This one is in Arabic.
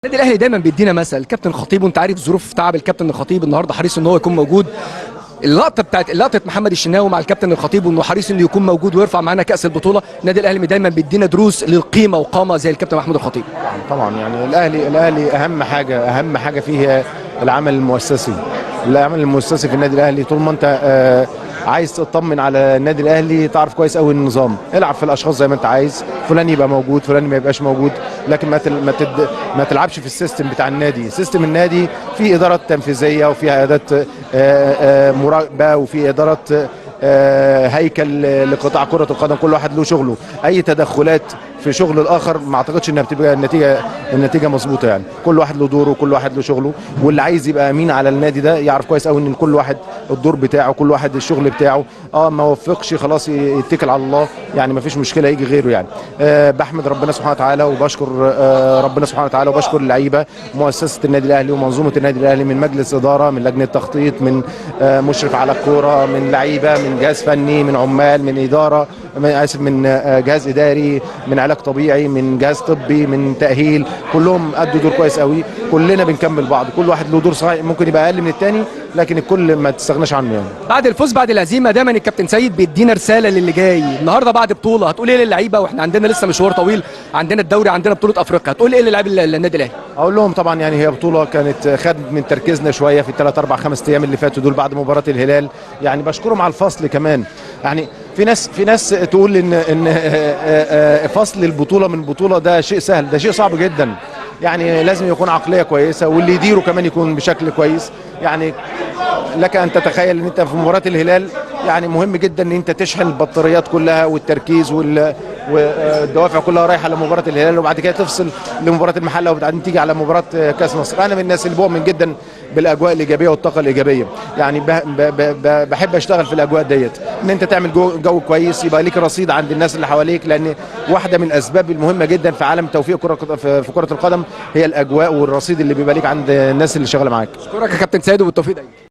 النادي الاهلي دايما بيدينا مثل الكابتن الخطيب، وانت عارف ظروف تعب الكابتن الخطيب، النهارده حريص ان هو يكون موجود. اللقطه بتاعت لقطه محمد الشناوي مع الكابتن الخطيب، وانه حريص انه يكون موجود ويرفع معانا كاس البطوله. النادي الاهلي دايما بيدينا دروس للقيمه وقامه زي الكابتن محمود الخطيب. طبعا يعني الاهلي اهم حاجه فيه العمل المؤسسي. العمل المؤسسي في النادي الاهلي، طول ما انت عايز تطمن على النادي الاهلي تعرف كويس قوي النظام. العب في الاشخاص زي ما انت عايز، فلان يبقى موجود فلان ما يبقاش موجود، لكن ما تلعبش في السيستم بتاع النادي. سيستم النادي فيه ادارات تنفيذيه، وفيها ادارات مراقبه، وفي ادارات هيكل لقطاع كره القدم، كل واحد له شغله. اي تدخلات في شغل الاخر ما اعتقدش انها بتبقى النتيجه مظبوطه. يعني كل واحد له دوره وكل واحد له شغله، واللي عايز يبقى امين على النادي ده يعرف كويس قوي ان كل واحد الدور بتاعه، كل واحد الشغل بتاعه. ما وفقش خلاص يتكل على الله، يعني ما فيش مشكله يجي غيره. يعني بحمد ربنا سبحانه وتعالى وبشكر ربنا سبحانه وتعالى وبشكر اللعيبه، مؤسسه النادي الاهلي ومنظومه النادي الاهلي، من مجلس اداره، من لجنه تخطيط، من مشرف على الكوره، من لعيبه، من جهاز فني، من عمال، من اداره، من جهاز اداري، من علاج طبيعي، من جهاز طبي، من تاهيل. كلهم ادوا دور كويس قوي. كلنا بنكمل بعض، كل واحد له دور صحيح، ممكن يبقى اقل من الثاني، لكن الكل ما تستغناش عنه. يعني بعد الفوز بعد الهزيمه دايما الكابتن سيد بيدينا رساله للي جاي. النهارده بعد بطوله هتقول ايه للعيبه؟ واحنا عندنا لسه مشوار طويل، عندنا الدوري، عندنا بطوله افريقيا، هتقول ايه للاعيبه النادي الاهلي؟ اقول لهم طبعا يعني هي بطوله كانت خدت من تركيزنا شويه في الثلاث اربع خمس ايام اللي فاتوا دول بعد مباراه الهلال. يعني بشكرهم على الفصل كمان. يعني في ناس تقول ان فصل البطوله من البطوله ده شيء سهل، ده شيء صعب جدا. يعني لازم يكون عقليه كويسه، واللي يديره كمان يكون بشكل كويس. يعني لك ان تتخيل ان انت في مباراه الهلال يعني مهم جدا ان انت تشحن البطاريات كلها والتركيز والدوافع كلها رايحه لمباراه الهلال، وبعد كده تفصل لمباراه المحله، وبعدين تيجي على مباراه كاس مصر. انا من الناس اللي بؤمن جدا بالاجواء الايجابيه والطاقه الايجابيه. يعني بحب اشتغل في الاجواء ديت، ان انت تعمل جو كويس، يبقى ليك رصيد عند الناس اللي حواليك. لان واحده من الاسباب المهمه جدا في عالم توفيق في كره القدم هي الاجواء والرصيد اللي بيبقى ليك عند الناس اللي شغاله معاك. اشكرك يا كابتن سيد وبالتوفيق دايما.